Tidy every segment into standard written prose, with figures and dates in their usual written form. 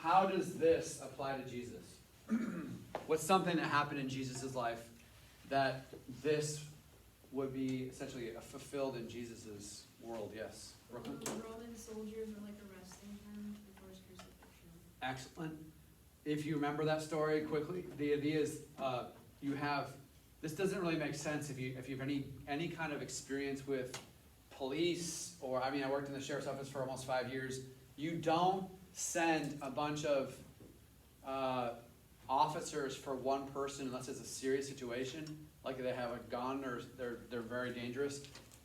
how does this apply to Jesus? What's something that happened in Jesus' life that this would be essentially fulfilled in Jesus' world? Yes. Brooklyn? Roman soldiers were like arresting him before his crucifixion. Excellent. If you remember that story quickly, the idea is you have, this doesn't really make sense if you have any kind of experience with police, or I worked in the sheriff's office for almost 5 years. You don't send a bunch of officers for one person unless it's a serious situation, like they have a gun or they're very dangerous.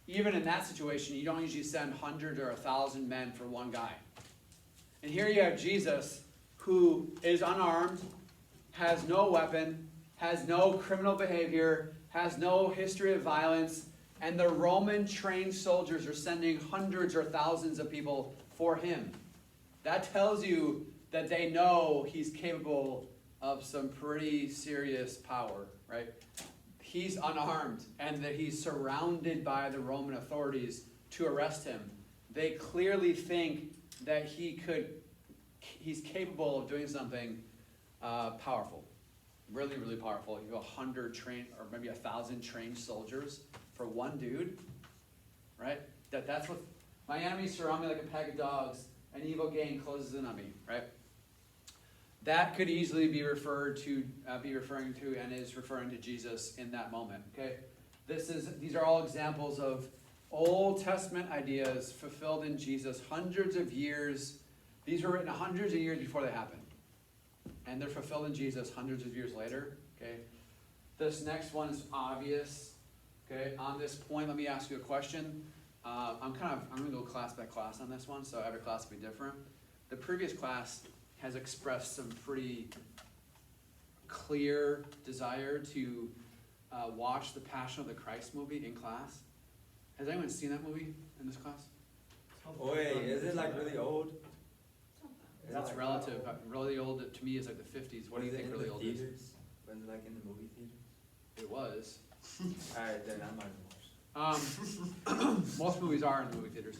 Even in that situation, you don't usually send hundreds or 1,000 men for one guy. And here you have Jesus, who is unarmed, has no weapon, has no criminal behavior, has no history of violence, and the Roman trained soldiers are sending hundreds or thousands of people for him. That tells you that they know he's capable of some pretty serious power, right? He's unarmed, and that he's surrounded by the Roman authorities to arrest him. They clearly think that he's capable of doing something powerful, really, really powerful. You have 100 trained, or maybe 1,000 trained soldiers for one dude, right? That's what my enemies surround me like a pack of dogs. An evil gang closes in on me, right? That could easily be referring to and is referring to Jesus in that moment. Okay, these are all examples of Old Testament ideas fulfilled in Jesus hundreds of years. These were written hundreds of years before they happened, and they're fulfilled in Jesus hundreds of years later. Okay, this next one is obvious. Okay, on this point, let me ask you a question. I'm going to go class by class on this one, so every class will be different. The previous class has expressed some pretty clear desire to watch the Passion of the Christ movie in class. Has anyone seen that movie in this class? Oh, wait, is it like really old? That's like relative. Really old to me is like the 50s. What do you think really old is? When like in the movie theaters? It was. Alright, then I might watch. Most movies are in the movie theaters.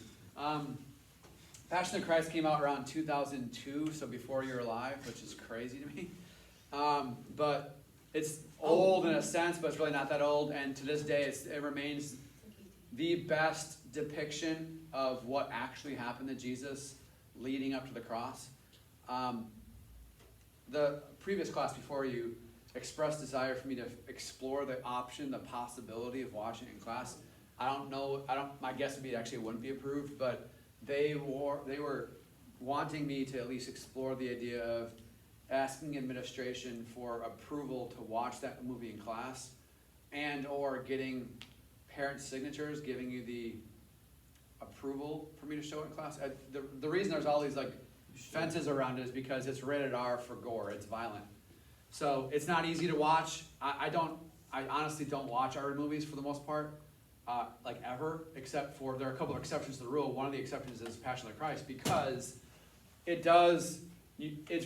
Passion of the Christ came out around 2002, so before you were alive, which is crazy to me. But it's old in a sense, but it's really not that old. And to this day, it remains the best depiction of what actually happened to Jesus leading up to the cross. The previous class before you expressed desire for me to explore the option, the possibility of watching it in class. I don't know. My guess would be it actually wouldn't be approved, but they were wanting me to at least explore the idea of asking administration for approval to watch that movie in class, and or getting parents' signatures giving you the approval for me to show it in class. The reason there's all these like fences around it is because it's rated R for gore. It's violent, so it's not easy to watch. I honestly don't watch R movies for the most part. Like ever, except for, there are a couple of exceptions to the rule. One of the exceptions is Passion of the Christ, because it's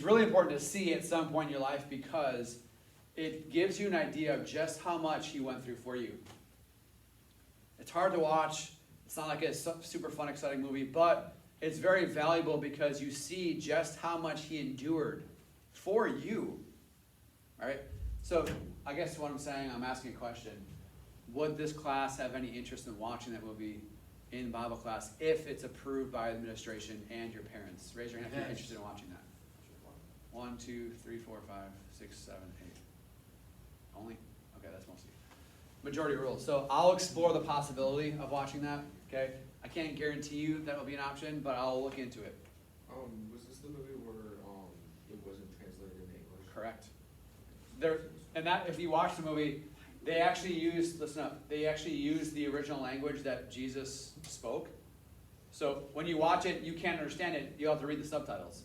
really important to see at some point in your life, because it gives you an idea of just how much he went through for you. It's hard to watch. It's not like a super fun, exciting movie, but it's very valuable because you see just how much he endured for you. All right? So I guess what I'm saying, I'm asking a question. Would this class have any interest in watching that movie in Bible class if it's approved by administration and your parents? Raise your hand if you're interested in watching that. 1, 2, 3, 4, 5, 6, 7, 8. Only? Okay, that's mostly. Majority rules. So I'll explore the possibility of watching that. Okay, I can't guarantee you that will be an option, but I'll look into it. Was this the movie where it wasn't translated into English? Correct. And that, if you watch the movie, they actually used, listen up, they actually used the original language that Jesus spoke. So when you watch it, you can't understand it, you have to read the subtitles.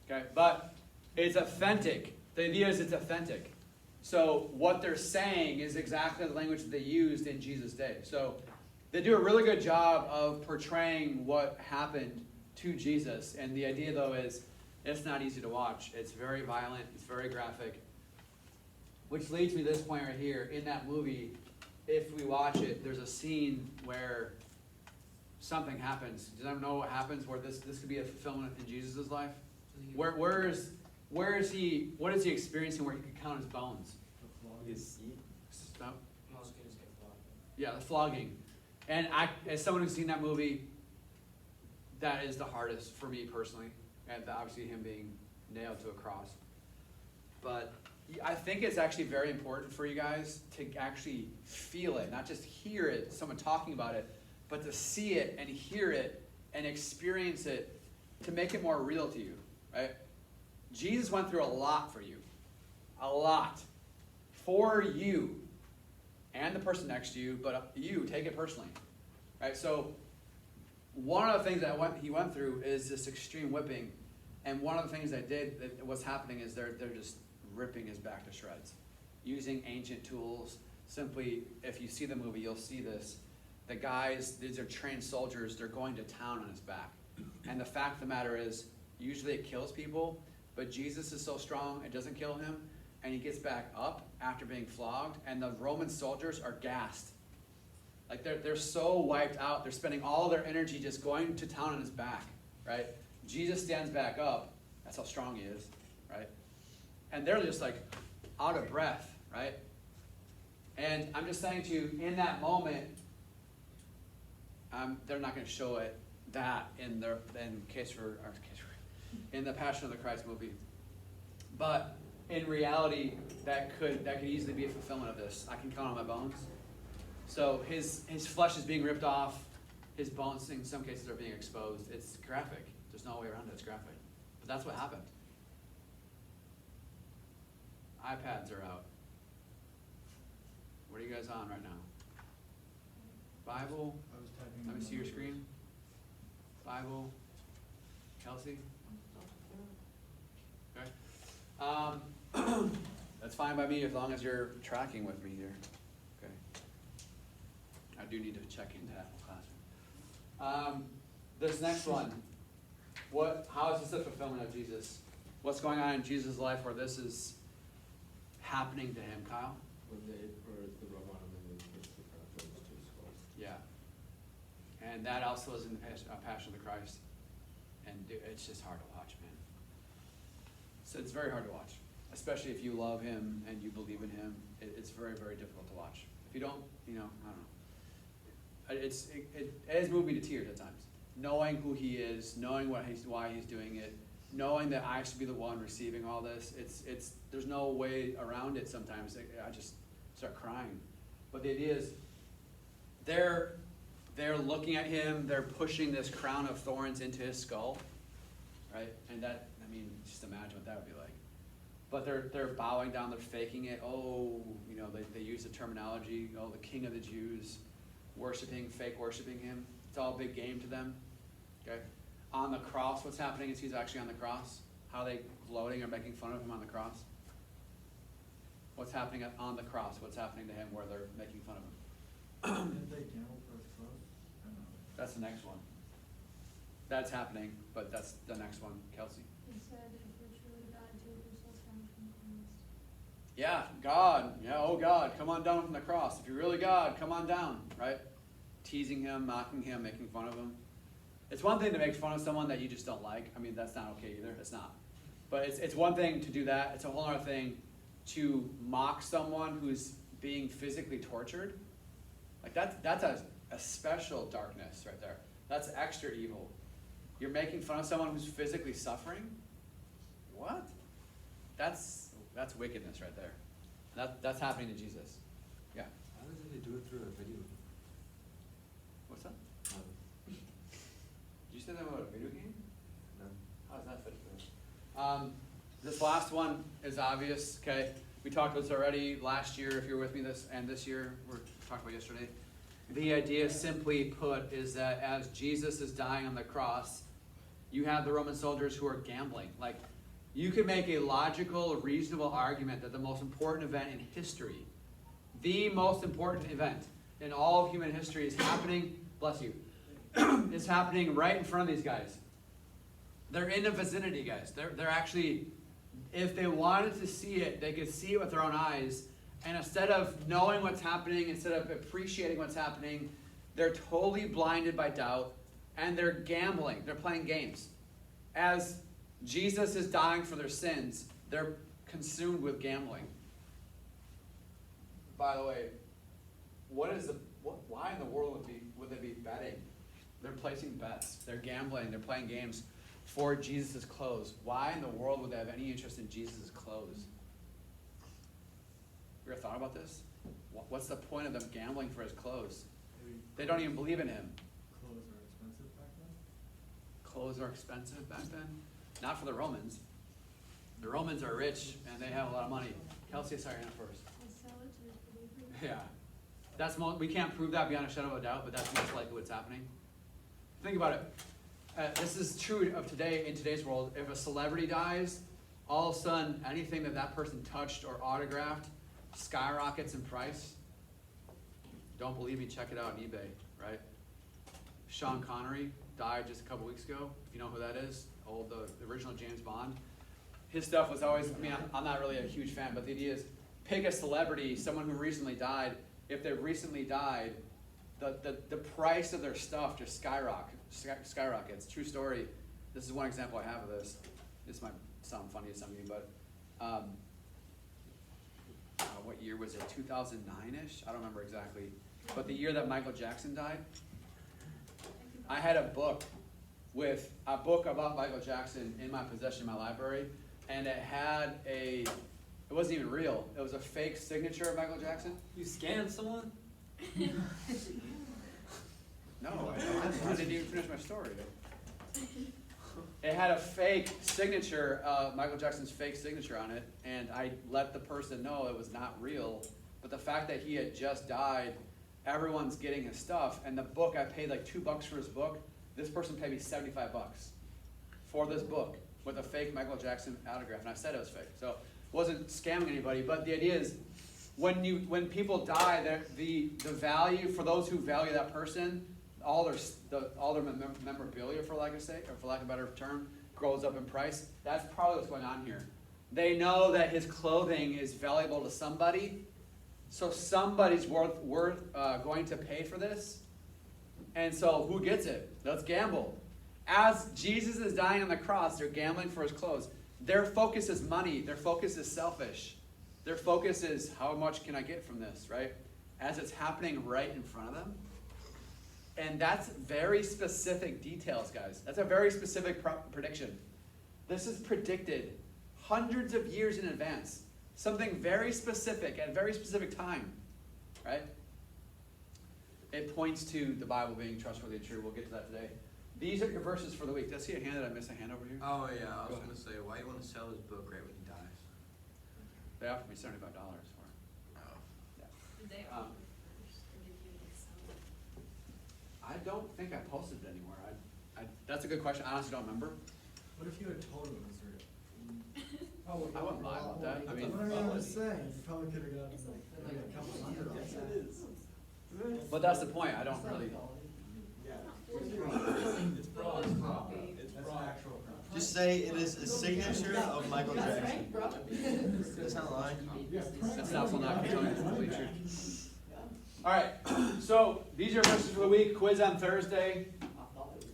Okay, but it's authentic. The idea is it's authentic. So what they're saying is exactly the language that they used in Jesus' day. So they do a really good job of portraying what happened to Jesus. And the idea, though, is it's not easy to watch. It's very violent. It's very graphic. Which leads me to this point right here. In that movie, if we watch it, there's a scene where something happens. Does anyone know what happens where this could be a fulfillment in Jesus' life? Where is he, what is he experiencing where he can count his bones? His seat. Stop. Yeah, the flogging. And as someone who's seen that movie, that is the hardest for me personally. And obviously him being nailed to a cross. But I think it's actually very important for you guys to actually feel it, not just hear it, someone talking about it, but to see it and hear it and experience it to make it more real to you, right? Jesus went through a lot for you. A lot. For you. And the person next to you, but you, take it personally. Right? So, one of the things that he went through is this extreme whipping. And one of the things what's happening is they're just ripping his back to shreds. Using ancient tools. Simply, if you see the movie, you'll see this. The guys, these are trained soldiers, they're going to town on his back. And the fact of the matter is, usually it kills people, but Jesus is so strong, it doesn't kill him. And he gets back up after being flogged, and the Roman soldiers are gassed. Like they're so wiped out, they're spending all their energy just going to town on his back, right? Jesus stands back up, that's how strong he is, right? And they're just like out of breath, right? And I'm just saying to you, in that moment, they're not going to show it that in the Passion of the Christ movie, but in reality, that could easily be a fulfillment of this. I can count on my bones. So his flesh is being ripped off. His bones, in some cases, are being exposed. It's graphic. There's no way around it. It's graphic. But that's what happened. iPads are out. What are you guys on right now? Bible? Let me see your screen. Bible? Kelsey? Okay. That's fine by me as long as you're tracking with me here. Okay. I do need to check into that classroom. This next one. How is this a fulfillment of Jesus? What's going on in Jesus' life where this is happening to him, Kyle? When they put the rub on him and they pushed the cross to his skull. Yeah. And that also is in Passion of the Christ. And it's just hard to watch, man. So it's very hard to watch. Especially if you love him and you believe in him. It's very, very difficult to watch. If you don't, I don't know. It has moved me to tears at times. Knowing who he is, knowing why he's doing it, knowing that I should be the one receiving all this. There's no way around it sometimes. I just start crying. But the idea is, they're looking at him, they're pushing this crown of thorns into his skull, right? And just imagine what that would be like. But they're bowing down, they're faking it. Oh, they use the terminology, the King of the Jews, fake worshiping him. It's all a big game to them, okay? On the cross, what's happening is he's actually on the cross. How are they gloating or making fun of him on the cross? What's happening on the cross? What's happening to him where they're making fun of him? Didn't they gamble for his clothes? I don't know. That's the next one. That's happening, but that's the next one, Kelsey. He said, if you're truly God, take yourself down from the cross. Yeah, God. Yeah, oh God, come on down from the cross. If you're really God, come on down, right? Teasing him, mocking him, making fun of him. It's one thing to make fun of someone that you just don't like. That's not okay either. It's not. But it's one thing to do that. It's a whole other thing to mock someone who's being physically tortured. Like that's a special darkness right there. That's extra evil. You're making fun of someone who's physically suffering? What? That's wickedness right there. That's happening to Jesus. Yeah. How does they do it through a video? What's that? Did you say that about a video game? No. How does that fit through? This last one is obvious, okay? We talked about this already last year, if you're with me this year, we talked about yesterday. The idea, simply put, is that as Jesus is dying on the cross, you have the Roman soldiers who are gambling. Like, you could make a logical, reasonable argument that the most important event in history, the most important event in all of human history is happening, bless you, is happening right in front of these guys. They're in the vicinity, guys. They're actually, if they wanted to see it, they could see it with their own eyes. And instead of knowing what's happening, instead of appreciating what's happening, they're totally blinded by doubt, and they're gambling. They're playing games. As Jesus is dying for their sins. They're consumed with gambling. By the way, why in the world would they be betting? They're placing bets. They're gambling. They're playing games for Jesus' clothes. Why in the world would they have any interest in Jesus' clothes? You ever thought about this? What's the point of them gambling for his clothes? Maybe They don't even believe in him. clothes are expensive back then? Clothes are expensive back then. Not for the Romans. The Romans are rich and they have a lot of money. Kelsey, sorry, not first. They sell it to the believer. Yeah. We can't prove that beyond a shadow of a doubt, but that's most likely what's happening. Think about it. This is true of today, in today's world. If a celebrity dies, all of a sudden, anything that person touched or autographed skyrockets in price. Don't believe me? Check it out on eBay, right? Sean Connery died just a couple weeks ago. If you know who that is, the original James Bond. His stuff was always, I'm not really a huge fan, but the idea is pick a celebrity, someone who recently died. If they recently died, the price of their stuff just skyrockets. True story. This is one example I have of this. This might sound funny to some of you, but what year was it? 2009-ish? I don't remember exactly. But the year that Michael Jackson died, I had a book about Michael Jackson in my possession in my library, and it had it wasn't even real. It was a fake signature of Michael Jackson. You scanned someone? No, I didn't even finish my story. It had a fake signature, Michael Jackson's fake signature on it, and I let the person know it was not real. But the fact that he had just died, everyone's getting his stuff, and the book, I paid like $2 for his book. This person paid me $75 for this book with a fake Michael Jackson autograph, and I said it was fake. So it wasn't scamming anybody, but the idea is when people die, the value for those who value that person, all their memorabilia, for lack of a better term, goes up in price. That's probably what's going on here. They know that his clothing is valuable to somebody, so somebody's going to pay for this. And so who gets it? Let's gamble. As Jesus is dying on the cross, they're gambling for his clothes. Their focus is money. Their focus is selfish. Their focus is how much can I get from this, right? As it's happening right in front of them. And that's very specific details, guys. That's a very specific prediction. This is predicted hundreds of years in advance. Something very specific at a very specific time, right? It points to the Bible being trustworthy and true. We'll get to that today. These are your verses for the week. Did I see a hand? Did I miss a hand over here? Oh yeah, I was Go gonna say, why you want to sell his book right when he dies? They offered me $75 for it. Oh. Yeah. Did they Um, offer first, or did you like sell it? I don't think I posted it anywhere. That's a good question. I honestly don't remember. What if you had totally misread it? Oh, I wouldn't lie about that. I mean, what I was saying, you probably could have gotten like a couple hundred on Yes, that. it is. but that's the point. I don't really. It's fraud. It's fraud. It's That's fraud. actual crime. Just say it is a signature of Michael Jackson. That's not lying. That's absolutely not completely true. All right, so these are verses for the week. Quiz on Thursday.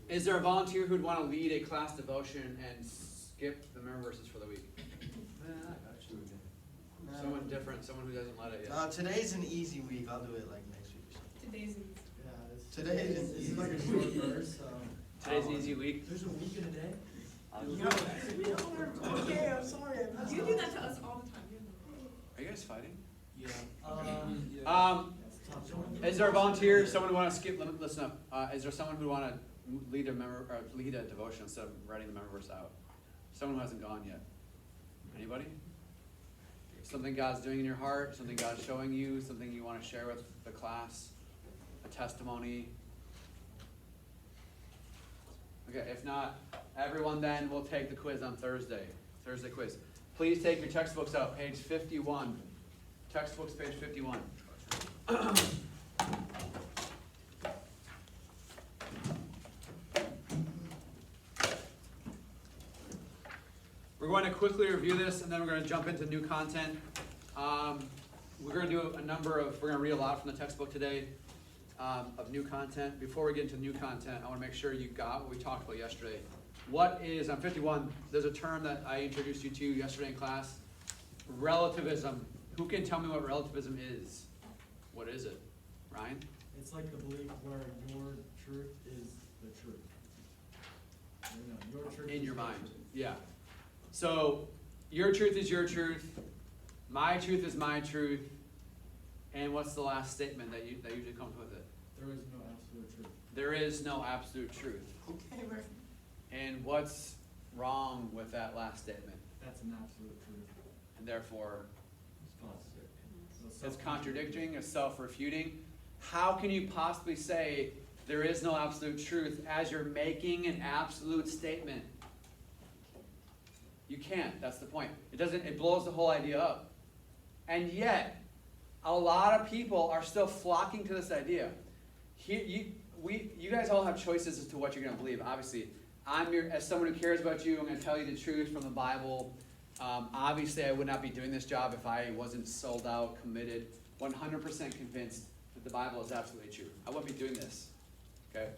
Is there a volunteer who'd want to lead a class devotion and skip the member verses for the week? Man, I got you again. Someone different, someone who doesn't let it yet. Today's an easy week. I'll do it like next week or something. Today's Yeah, this. Today is This is like a short verse, so. Today's an easy week. There's a week in a day? Okay, I'm sorry. You do that to us all the time. Are you guys fighting? Yeah. Um, is there a volunteer? Someone who want to skip? Listen up. Is there someone who want to lead a devotion instead of writing the member verse out? Someone who hasn't gone yet. Anybody? Something God's doing in your heart, something God's showing you, something you want to share with the class, a testimony. Okay, if not, everyone then will take the quiz on Thursday quiz. Please take your textbooks out, page 51. Textbooks, page 51. We're going to quickly review this, and then we're going to jump into new content. We're going to do we're going to read a lot from the textbook today of new content. Before we get into new content, I want to make sure you got what we talked about yesterday. What is, on 51, there's a term that I introduced you to yesterday in class, relativism. Who can tell me what relativism is? What is it? Ryan? It's like the belief where your truth is the truth. Your truth In is your the mind, truth. yeah. So, your truth is your truth, my truth is my truth, and what's the last statement that usually comes with it? There is no absolute truth. There is no absolute truth. Okay, right. And what's wrong with that last statement? That's an absolute truth. And therefore, So it's contradicting, it's self-refuting. How can you possibly say there is no absolute truth as you're making an absolute statement? You can't, that's the point. It blows the whole idea up. And yet, a lot of people are still flocking to this idea. You guys all have choices as to what you're going to believe. Obviously, as someone who cares about you, I'm going to tell you the truth from the Bible. Obviously, I would not be doing this job if I wasn't sold out, committed, 100% convinced that the Bible is absolutely true. I wouldn't be doing this, okay?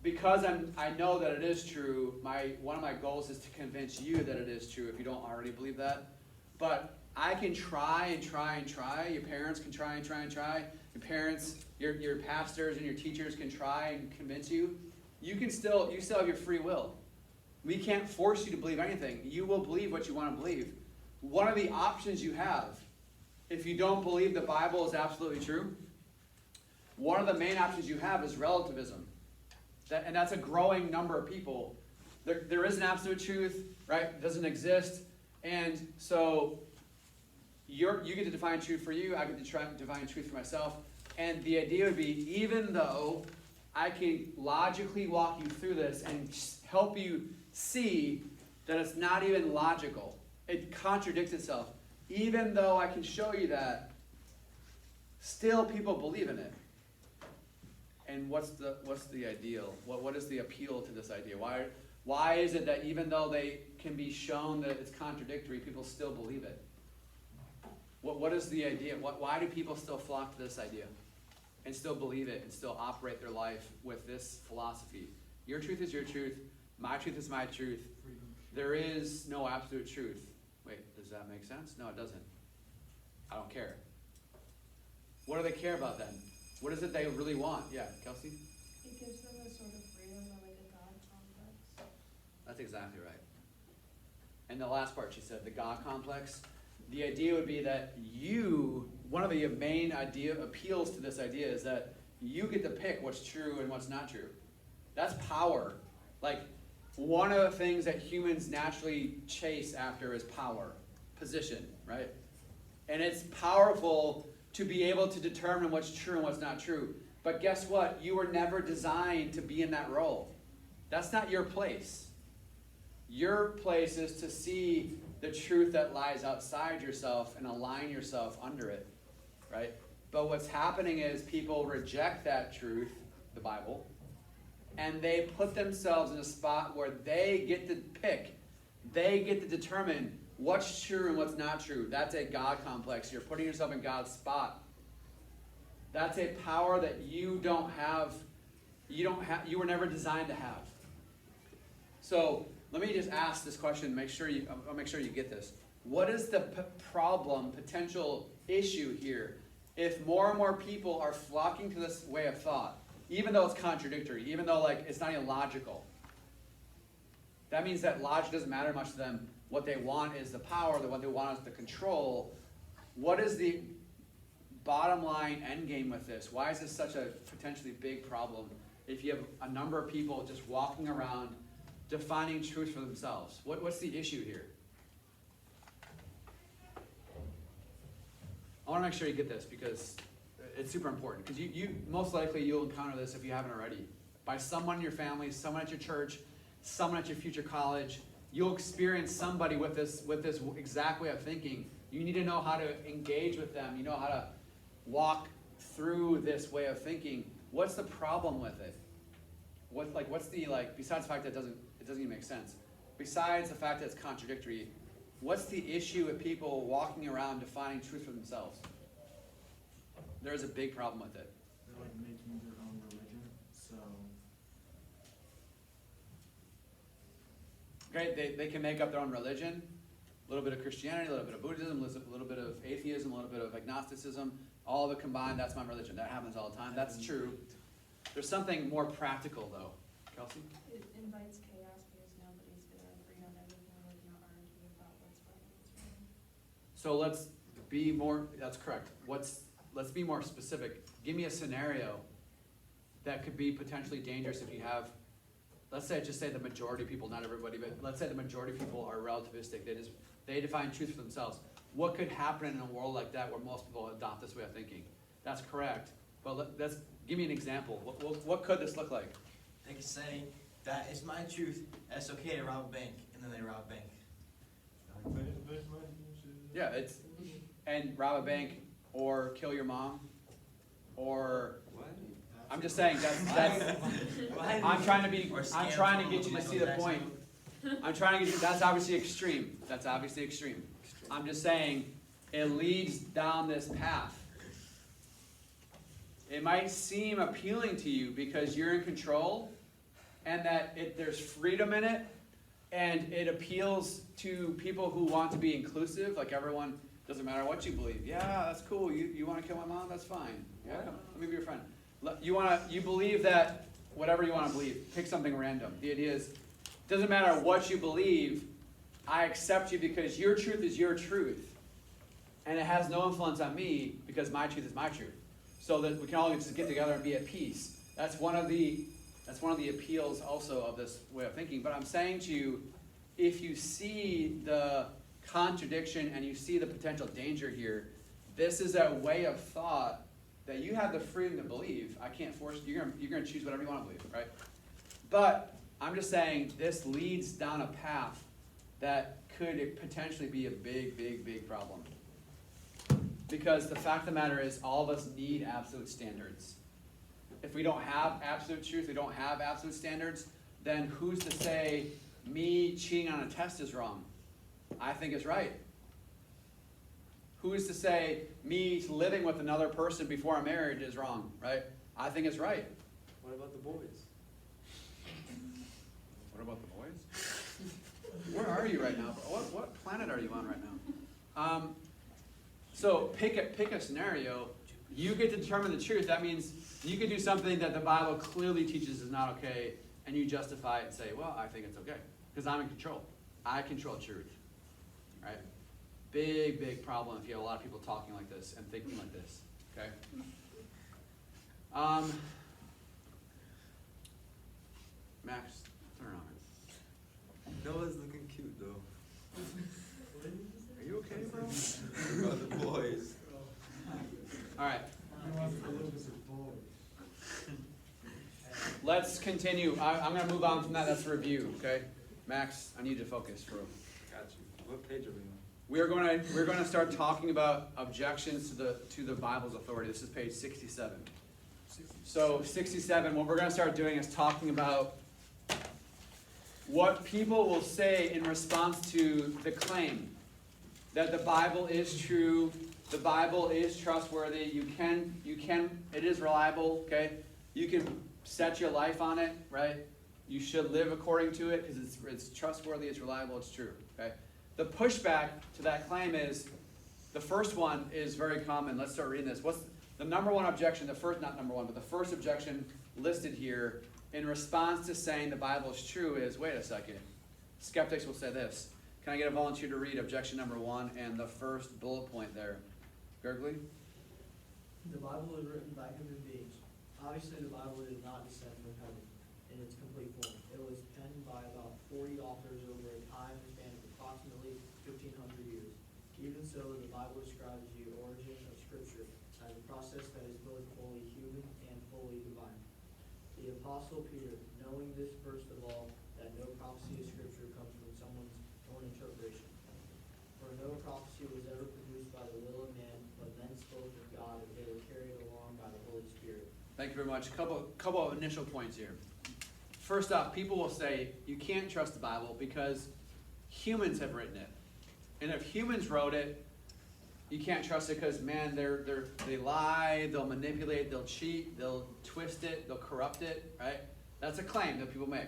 Because I know that it is true, one of my goals is to convince you that it is true if you don't already believe that. But I can try and try and try. Your parents can try and try and try. Your parents, your pastors and your teachers can try and convince you. You still have your free will. We can't force you to believe anything. You will believe what you want to believe. One of the options you have, if you don't believe the Bible is absolutely true, one of the main options you have is relativism. And that's a growing number of people. There is an absolute truth, right? It doesn't exist. And so you get to define truth for you, I get to try to define truth for myself. And the idea would be, even though I can logically walk you through this and help you see that it's not even logical, it contradicts itself. Even though I can show you that, still people believe in it. And what's the ideal? What is the appeal to this idea? Why is it that even though they can be shown that it's contradictory, people still believe it? What is the idea? Why do people still flock to this idea and still believe it and still operate their life with this philosophy? Your truth is your truth. My truth is my truth. There is no absolute truth. Wait, does that make sense? No, it doesn't. I don't care. What do they care about then? What is it they really want? Yeah, Kelsey? It gives them a sort of freedom or like a God complex. That's exactly right. And the last part she said, the God complex. The idea would be that one of the main appeals to this idea is that you get to pick what's true and what's not true. That's power. Like, one of the things that humans naturally chase after is power, position, right? And it's powerful to be able to determine what's true and what's not true. But guess what? You were never designed to be in that role. That's not your place. Your place is to see the truth that lies outside yourself and align yourself under it, right? But what's happening is people reject that truth, the Bible, and they put themselves in a spot where they get to pick, they get to determine what's true and what's not true. That's a God complex. You're putting yourself in God's spot. That's a power that you were never designed to have. So let me just ask this question. I'll make sure you get this. What is the potential issue here, if more and more people are flocking to this way of thought, even though it's contradictory, even though it's not even logical? That means that logic doesn't matter much to them. What they want is the power, what they want is the control. What is the bottom line end game with this? Why is this such a potentially big problem if you have a number of people just walking around defining truth for themselves? What's the issue here? I want to make sure you get this because it's super important. Because you most likely you'll encounter this if you haven't already. By someone in your family, someone at your church, someone at your future college. You'll experience somebody with this exact way of thinking. You need to know how to engage with them. You know how to walk through this way of thinking. What's the problem with it? What's the besides the fact that it doesn't even make sense. Besides the fact that it's contradictory, what's the issue with people walking around defining truth for themselves? There is a big problem with it. They're making their own religion, so Okay, they can make up their own religion, a little bit of Christianity, a little bit of Buddhism, a little bit of atheism, a little bit of agnosticism, all of it combined, that's my religion. That happens all the time, that's true. There's something more practical though. Kelsey? It invites chaos because nobody's gonna agree on everything, we're gonna argue about what's right and what's wrong. So let's be more, that's correct. Let's be more specific. Give me a scenario that could be potentially dangerous if you have, let's say, just say the majority of people, not everybody, but let's say the majority of people are relativistic. They define truth for themselves. What could happen in a world like that where most people adopt this way of thinking? That's correct. But let's give me an example. What could this look like? They can say, that is my truth, and it's okay to rob a bank, and then they rob a bank. Yeah, and rob a bank or kill your mom or What? I'm just saying that's I'm trying to get you to see the point. I'm trying to get you, that's obviously extreme. That's obviously extreme. I'm just saying it leads down this path. It might seem appealing to you because you're in control and that there's freedom in it and it appeals to people who want to be inclusive, like everyone, doesn't matter what you believe. Yeah, that's cool. You want to kill my mom? That's fine. Yeah, come, let me be your friend. You believe that whatever you want to believe, pick something random. The idea is, doesn't matter what you believe, I accept you because your truth is your truth. And it has no influence on me because my truth is my truth. So that we can all just get together and be at peace. That's one of the appeals also of this way of thinking. But I'm saying to you, if you see the contradiction and you see the potential danger here, this is a way of thought that you have the freedom to believe. I can't force you. You're gonna choose whatever you want to believe, right? But I'm just saying this leads down a path that could potentially be a big, big, big problem. Because the fact of the matter is, all of us need absolute standards. If we don't have absolute truth, we don't have absolute standards, then who's to say me cheating on a test is wrong? I think it's right. Who's to say me living with another person before I'm married is wrong, right? I think it's right. What about the boys? What about the boys? Where are you right now? What planet are you on right now? So pick a scenario. You get to determine the truth. That means you can do something that the Bible clearly teaches is not okay, and you justify it and say, well, I think it's okay, because I'm in control. I control truth, right? Big, big problem if you have a lot of people talking like this and thinking like this, okay? Max, turn it on. Noah's looking cute though. Are you okay, bro? What about the boys? All right, He wants to live with his boys. let's continue. I'm going to move on from that. That's a review, okay? Max, I need you to focus for. Got you. What page are we on? We're going to start talking about objections to the Bible's authority. This is page 67. So 67, what we're going to start doing is talking about what people will say in response to the claim that the Bible is true, the Bible is trustworthy, it is reliable, okay? You can set your life on it, right? You should live according to it because it's trustworthy, it's reliable, it's true, okay? The pushback to that claim is, the first one is very common. Let's start reading this. What's the number one objection, not number one, but the first objection listed here in response to saying the Bible is true is, wait a second, skeptics will say this. Can I get a volunteer to read objection number 1 and the first bullet point there? Gergely? The Bible is written by human beings. Obviously, the Bible did not descend from heaven in its complete form. It was penned by about 40 authors over a time span of approximately 1,500 years. Even so, the Bible describes the origin of Scripture as a process that is both fully human and fully divine. The Apostle Peter, knowing this first of all, that no prophecy of Scripture comes from someone's own interpretation. For no prophecy was ever produced by the will of man, but men spoke of God as they were carried along by the Holy Spirit. Thank you very much. Couple of initial points here. First off, people will say you can't trust the Bible because humans have written it. And if humans wrote it, you can't trust it because, man, they lie, they'll manipulate, they'll cheat, they'll twist it, they'll corrupt it, right? That's a claim that people make.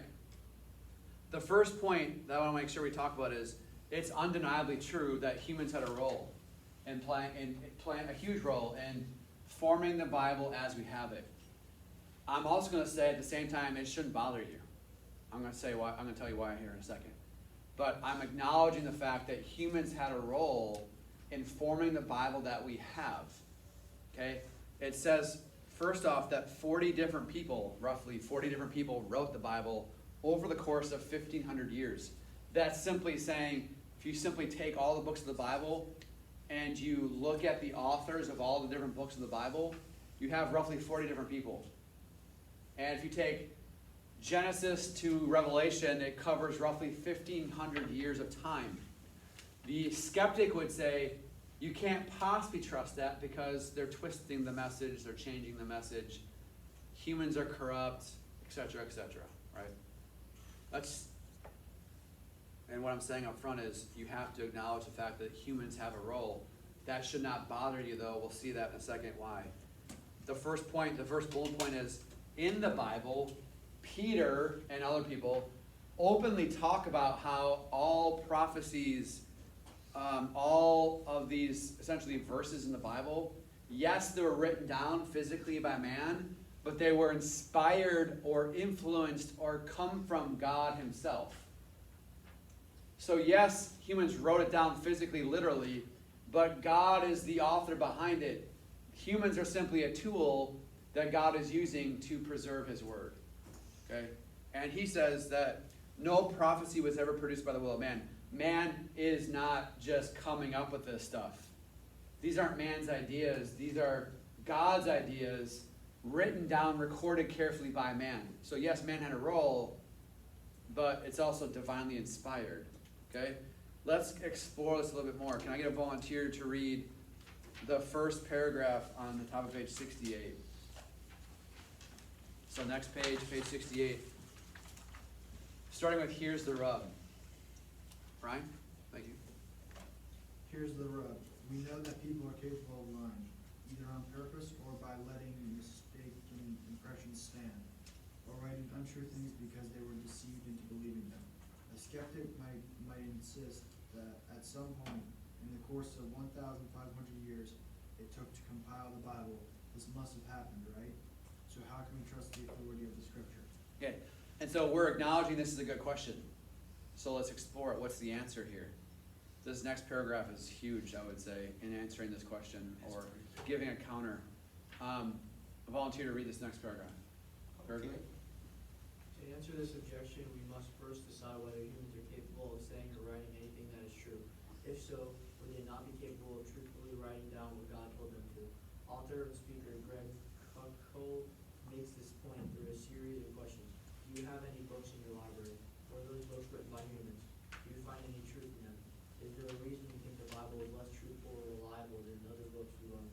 the first point that I want to make sure we talk about is it's undeniably true that humans had a role in playing a huge role in forming the Bible as we have it. I'm also going to say at the same time it shouldn't bother you. I'm going to say why. I'm going to tell you why here in a second. But I'm acknowledging the fact that humans had a role in forming the Bible that we have. Okay? It says, first off, that 40 different people, roughly 40 different people, wrote the Bible over the course of 1,500 years. That's simply saying, if you simply take all the books of the Bible and you look at the authors of all the different books of the Bible, you have roughly 40 different people. And if you take Genesis to Revelation, it covers roughly 1,500 years of time. The skeptic would say, you can't possibly trust that because they're twisting the message, they're changing the message. Humans are corrupt, etc., right? And what I'm saying up front is you have to acknowledge the fact that humans have a role. That should not bother you, though. We'll see that in a second why. The first bullet point is, in the Bible, Peter and other people openly talk about how all prophecies, all of these essentially verses in the Bible, yes, they were written down physically by man, but they were inspired or influenced or come from God himself. So yes, humans wrote it down physically, literally, but God is the author behind it. Humans are simply a tool that God is using to preserve his word. Okay? And he says that no prophecy was ever produced by the will of man. Man is not just coming up with this stuff. These aren't man's ideas. These are God's ideas written down, recorded carefully by man. So yes, man had a role, but it's also divinely inspired. Okay? Let's explore this a little bit more. Can I get a volunteer to read the first paragraph on the top of page 68? So next page, page 68. Starting with here's the rub. Brian? Thank you. Here's the rub. We know that people are capable of lying, either on purpose or by letting mistaken impressions stand, or writing untrue things because they were deceived into believing them. A skeptic might insist that at some point in the course of 1,500 years it took to compile the Bible, this must have happened, right? So how can we trust the authority of the scripture? Okay, and so we're acknowledging this is a good question. So let's explore it. What's the answer here? This next paragraph is huge, I would say, in answering this question or giving a counter. A volunteer to read this next paragraph. Very good. To answer this objection, we must first decide whether humans are capable of saying or writing anything that is true. If so, would they not be capable of truthfully writing down what God told them to? Author and speaker Greg Koukl makes this point through a series of questions. Do you have any books in your library? Were those books written by humans? Do you find any truth in them? Is there a reason you think the Bible is less truthful or reliable than other books we learn?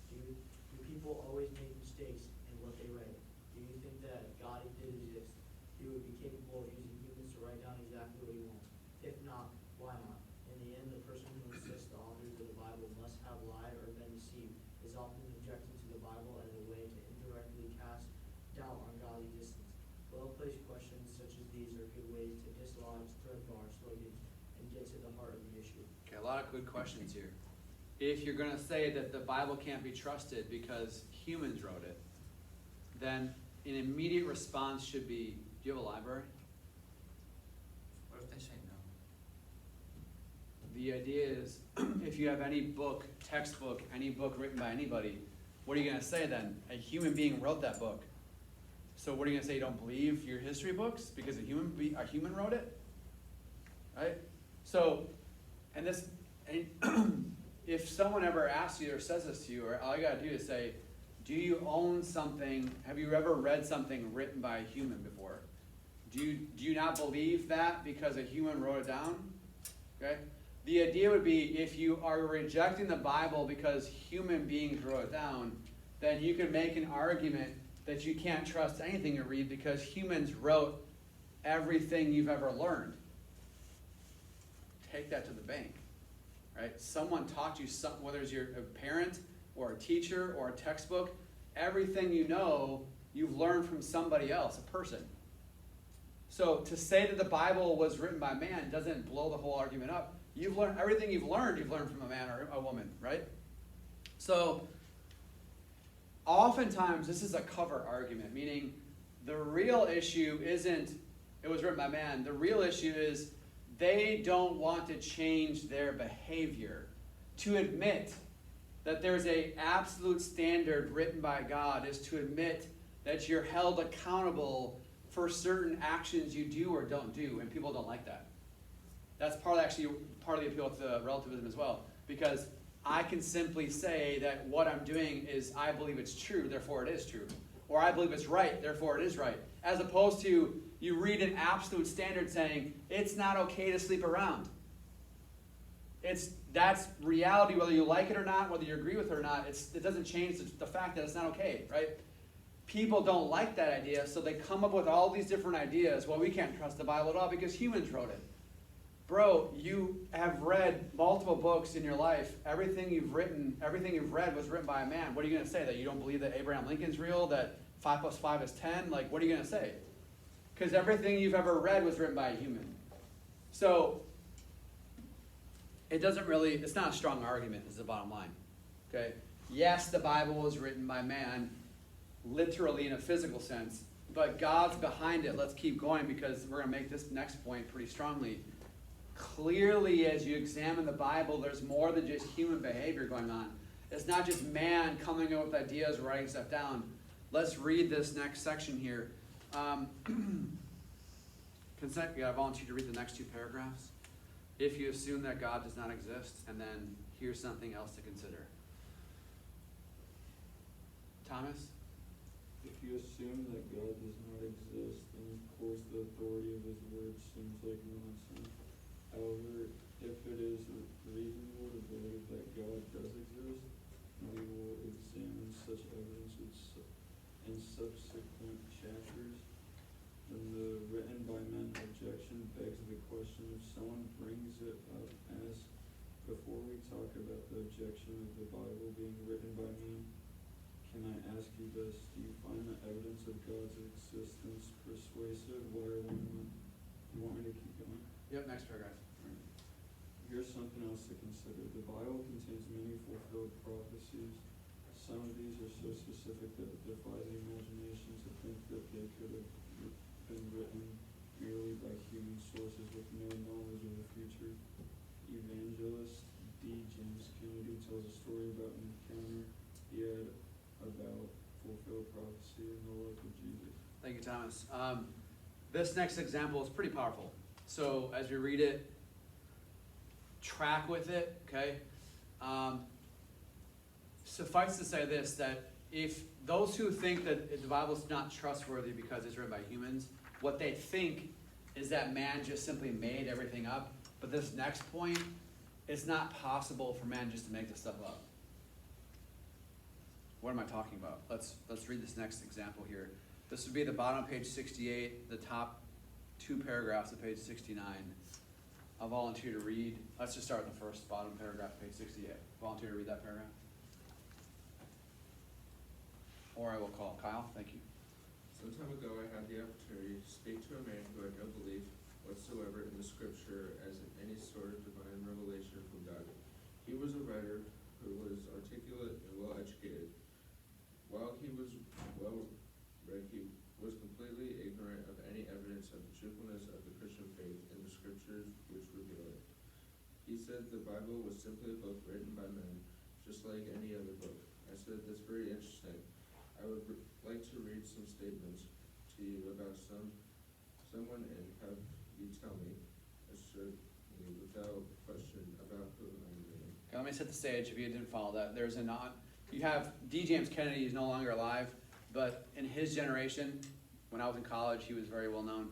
Do people always make mistakes in what they write? Do you think that if God did exist, he would be capable of using humans to write down exactly what he wants? If not, why not? In the end, the person who insists the authors of the Bible must have lied or been deceived is often objecting to the Bible as a way to indirectly cast doubt on God's existence. Well-placed questions such as these are good ways to dislodge thread bar slogans and get to the heart of the issue. Okay, a lot of good questions here. If you're going to say that the Bible can't be trusted because humans wrote it, then an immediate response should be, do you have a library? What if they say no? The idea is, if you have any book, textbook, any book written by anybody, what are you going to say then? A human being wrote that book. So what are you going to say? You don't believe your history books because a human wrote it? Right? So, if someone ever asks you or says this to you, or all you got to do is say, do you own something, have you ever read something written by a human before? Do you not believe that because a human wrote it down? Okay? The idea would be if you are rejecting the Bible because human beings wrote it down, then you could make an argument that you can't trust anything you read because humans wrote everything you've ever learned. Take that to the bank. Right? Someone taught you something, whether it's a parent or a teacher or a textbook, everything you know, you've learned from somebody else, a person. So to say that the Bible was written by man doesn't blow the whole argument up. You've learned everything you've learned from a man or a woman, right? So oftentimes this is a cover argument, meaning the real issue isn't it was written by man. The real issue is they don't want to change their behavior. To admit that there's an absolute standard written by God is to admit that you're held accountable for certain actions you do or don't do, and people don't like that. That's part of the appeal to relativism as well, because I can simply say that what I'm doing is I believe it's true, therefore it is true. Or I believe it's right, therefore it is right. As opposed to you read an absolute standard saying it's not okay to sleep around. That's reality, whether you like it or not, whether you agree with it or not. It doesn't change the fact that it's not okay, right? People don't like that idea, so they come up with all these different ideas. Well, we can't trust the Bible at all because humans wrote it. Bro, you have read multiple books in your life. Everything you've read was written by a man. What are you going to say? That you don't believe that Abraham Lincoln's real? That 5 + 5 is 10? Like, what are you going to say? Because everything you've ever read was written by a human. So it's not a strong argument is the bottom line. Okay? Yes, the Bible was written by man, literally in a physical sense, but God's behind it. Let's keep going because we're going to make this next point pretty strongly. Clearly, as you examine the Bible, there's more than just human behavior going on. It's not just man coming up with ideas, writing stuff down. Let's read this next section here. Can I volunteer to read the next 2 paragraphs? If you assume that God does not exist, and then here's something else to consider. Thomas? If you assume that God does not exist, then of course the authority of his word seems like nonsense. However, if it is reasonable to believe that God does exist, we will examine such evidence in subsequent chapters. Then the written by men objection begs the question: if someone brings it up, ask, before we talk about the objection of the Bible being written by men, can I ask you this? Do you find the evidence of God's existence persuasive? Why or why not? You want me to keep going? Yep, next paragraph. Here's something else to consider. The Bible contains many fulfilled prophecies. Some of these are so specific that it defies the imagination to think that they could have been written merely by human sources with no knowledge of the future. Evangelist D. James Kennedy tells a story about an encounter he had about fulfilled prophecy in the life of Jesus. Thank you, Thomas. This next example is pretty powerful. So as we read it, track with it, okay? Suffice to say this, that if those who think that the Bible's not trustworthy because it's written by humans, what they think is that man just simply made everything up. But this next point, it's not possible for man just to make this stuff up. What am I talking about? Let's read this next example here. This would be the bottom of page 68, the top 2 paragraphs of page 69. I'll volunteer to read. Let's just start with the first bottom paragraph, page 68. Volunteer to read that paragraph? Or I will call Kyle. Thank you. Some time ago, I had the opportunity to speak to a man who had no belief whatsoever in the scripture as in any sort of divine revelation from God. He was a writer who was articulate and well-educated. While he was well-read, he was completely ignorant of any evidence of the truthfulness of the Christian faith in the scriptures which reveal it. He said the Bible was simply a book written by men, just like any other book. I said, that's very interesting. I would like to read some statements to you about someone and have you tell me, assuredly, without question, about who I'm reading. Okay, let me set the stage if you didn't follow that. You have D. James Kennedy, he's no longer alive, but in his generation, when I was in college, he was very well known.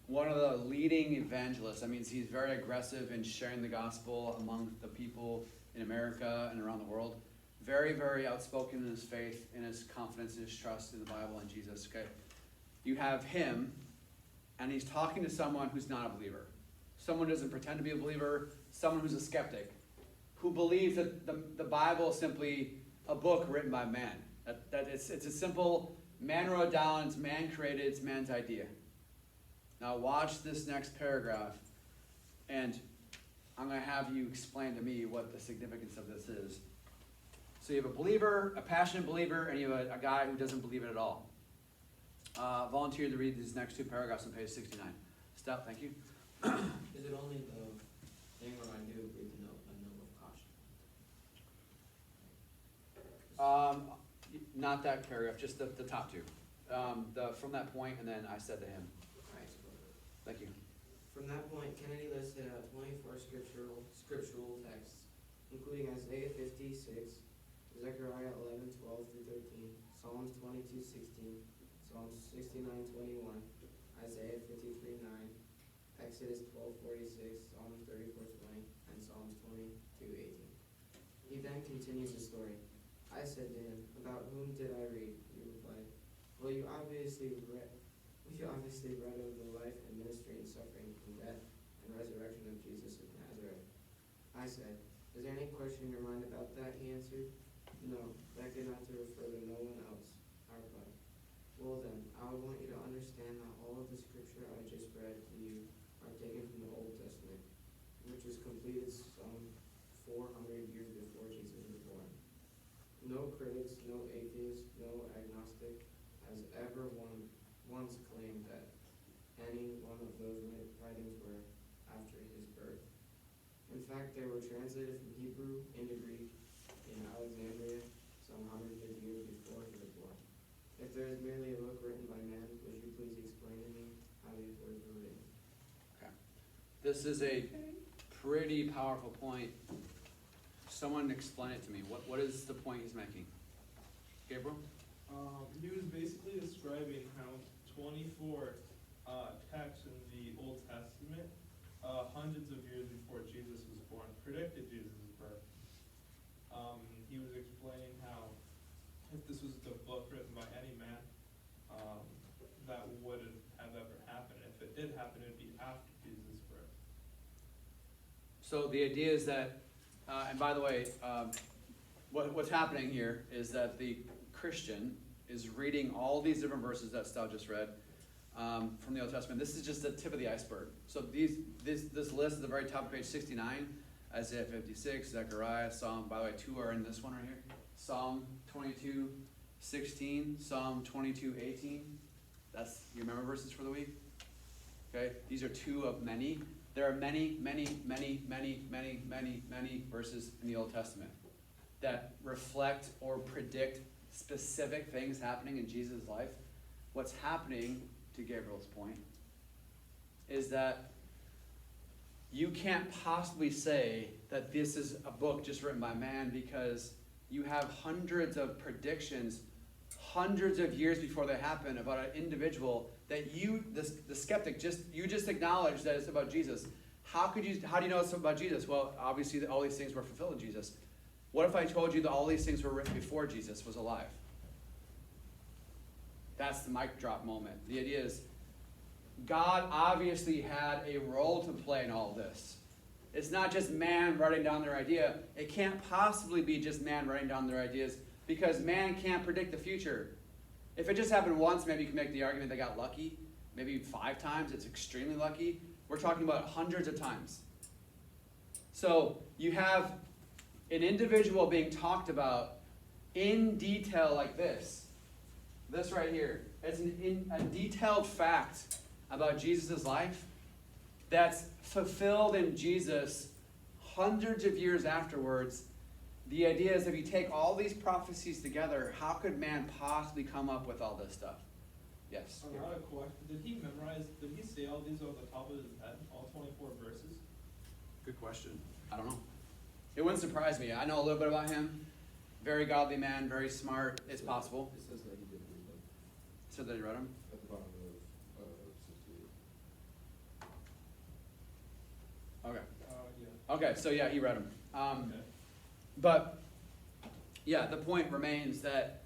One of the leading evangelists. That means he's very aggressive in sharing the gospel among the people in America and around the world. Very, very outspoken in his faith, in his confidence, in his trust in the Bible and Jesus. Okay, you have him, and he's talking to someone who's not a believer. Someone who doesn't pretend to be a believer, someone who's a skeptic, who believes that the Bible is simply a book written by man. That it's a simple, man wrote it down, it's man created, it's man's idea. Now watch this next paragraph, and I'm going to have you explain to me what the significance of this is. So you have a believer, a passionate believer, and you have a guy who doesn't believe it at all. Volunteer to read these next two paragraphs on page 69. Steph, thank you. Is it only the thing where I do agree to note a note of caution? Not that paragraph, just the top two. From that point, and then I said to him. Alright, Thank you. from that point, Kennedy listed 24 scriptural texts, including Isaiah 56, Zechariah 11:12 through 13, Psalms 22:16, Psalms 69:21, Isaiah 53:9, Exodus 12:46, Psalms 34:20, and Psalms 22:18. He then continues the story. I said to him, "About whom did I read?" He replied, "Well, you obviously read of the life and ministry and suffering and death and resurrection of Jesus of Nazareth." I said, "Is there any question in your mind about that?" He answered, "No, begging not to refer to no one else." I replied, "Well then, I would want you to understand that all of the scripture I just read to you are taken from the Old Testament, which was completed some 400 years before Jesus was born. No critics, no atheist, no agnostic has ever once claimed that any one of those writings were after his birth. In fact, they were translated from Hebrew into Greek in Alexandria some 150 years before he was born. If there is merely a book written by man, would you please explain to me how these words were written?" Okay. This is a pretty powerful point. Someone explain it to me. What is the point he's making? Gabriel? He was basically describing how 24 texts in the Old Testament, hundreds of years before Jesus was born, predicted Jesus' birth. He was explaining how if this was the book written by any man, that wouldn't have ever happened. If it did happen, it would be after Jesus' birth. So the idea is that, and by the way, what's happening here is that the Christian is reading all these different verses that Stout just read from the Old Testament. This is just the tip of the iceberg. So this list at the very top of page 69, Isaiah 56, Zechariah, Psalm, by the way, two are in this one right here. Psalm 22:16, Psalm 22:18. You remember verses for the week? Okay, these are two of many. There are many verses in the Old Testament that reflect or predict specific things happening in Jesus' life. What's happening, to Gabriel's point, is that you can't possibly say that this is a book just written by man, because you have hundreds of predictions, hundreds of years before they happen, about an individual that you, the skeptic, you just acknowledged that it's about Jesus. How do you know it's about Jesus? Well, obviously all these things were fulfilled in Jesus. What if I told you that all these things were written before Jesus was alive? That's the mic drop moment. The idea is, God obviously had a role to play in all this. It's not just man writing down their idea. It can't possibly be just man writing down their ideas, because man can't predict the future. If it just happened once, maybe you can make the argument they got lucky. Maybe 5 times, it's extremely lucky. We're talking about hundreds of times. So you have an individual being talked about in detail like this. This right here. It's a detailed fact about Jesus' life that's fulfilled in Jesus hundreds of years afterwards. The idea is, if you take all these prophecies together, how could man possibly come up with all this stuff? Yes? I got a question. Did he say all these off the top of his head, all 24 verses? Good question. I don't know. It wouldn't surprise me. I know a little bit about him. Very godly man, very smart. It's possible. It says that he did read them So that he read them? at the bottom of 68. Okay. Yeah. Okay, so yeah, he read them. Okay. But yeah, the point remains that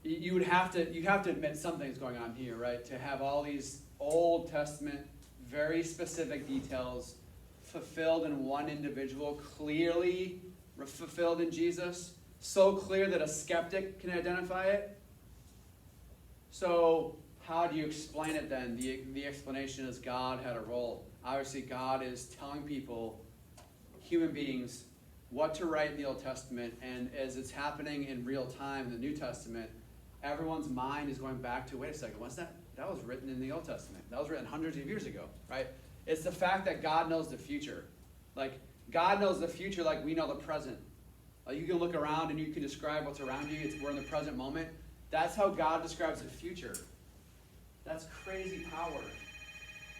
you have to admit something's going on here, right? To have all these Old Testament, very specific details fulfilled in one individual, clearly fulfilled in Jesus, so clear that a skeptic can identify it. So how do you explain it then? The explanation is God had a role. Obviously, God is telling people, human beings, what to write in the Old Testament, and as it's happening in real time in the New Testament, everyone's mind is going back to, wait a second, what's that? That was written in the Old Testament. That was written hundreds of years ago, right? It's the fact that God knows the future. Like, God knows the future like we know the present. Like, you can look around and you can describe what's around you. We're in the present moment. That's how God describes the future. That's crazy power.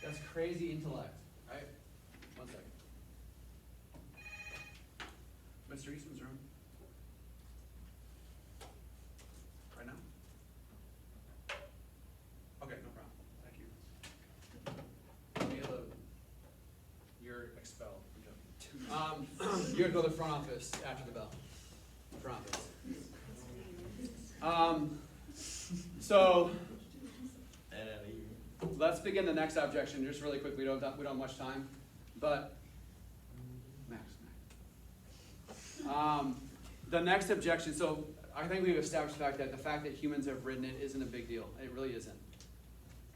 That's crazy intellect, right? One second. Mr. Eastman's room. Right now? Okay, no problem. Thank you. You're expelled. I'm joking. You gotta go to the front office after the bell. Front office. So let's begin the next objection just really quick. We don't have much time, but Max. The next objection. So I think we've established the fact that humans have written it isn't a big deal. It really isn't.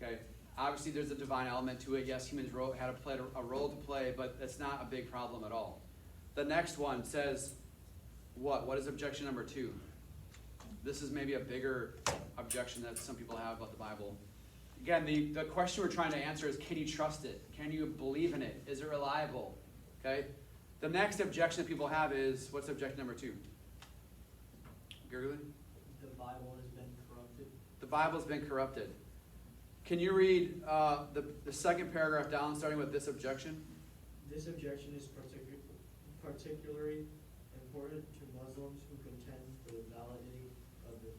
Okay. Obviously, there's a divine element to it. Yes, humans had a role to play, but it's not a big problem at all. The next one says, what? What is objection number 2? This is maybe a bigger objection that some people have about the Bible. Again, the question we're trying to answer is, can you trust it? Can you believe in it? Is it reliable? Okay? The next objection that people have is, what's objection number 2? Gurgly? The Bible has been corrupted. The Bible's been corrupted. Can you read the second paragraph down, starting with this objection? This objection is particularly important to Muslims who contend for the validity of the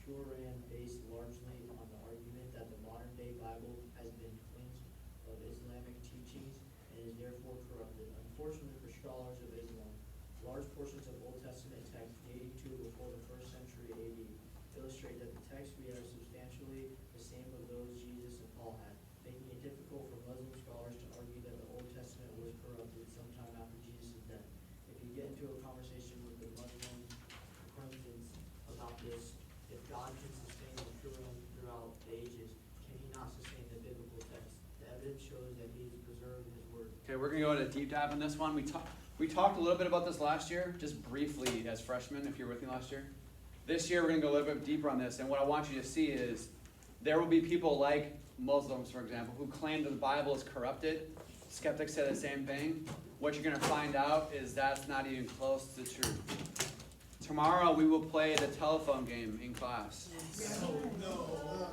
Quran based largely on the argument that the modern-day Bible has been cleansed of Islamic teachings and is therefore corrupted. Unfortunately for scholars of Islam, large portions of Old Testament text dating to before the 1st century AD illustrate that the text we have is substantially the same of those Jesus and Paul had, making it difficult for Muslim scholars to argue that the Old Testament was corrupted sometime after Jesus' death. If you get into a conversation with the Muslim acquaintance about this, if God can sustain the Quran throughout the ages, can he not sustain the biblical text? The evidence shows that he is preserved in his word. Okay, we're going to go into a deep dive on this one. We talked a little bit about this last year, just briefly as freshmen, if you were with me last year. This year, we're going to go a little bit deeper on this, and what I want you to see is there will be people like Muslims, for example, who claim that the Bible is corrupted. Skeptics say the same thing. What you're going to find out is that's not even close to the truth. Tomorrow, we will play the telephone game in class. No.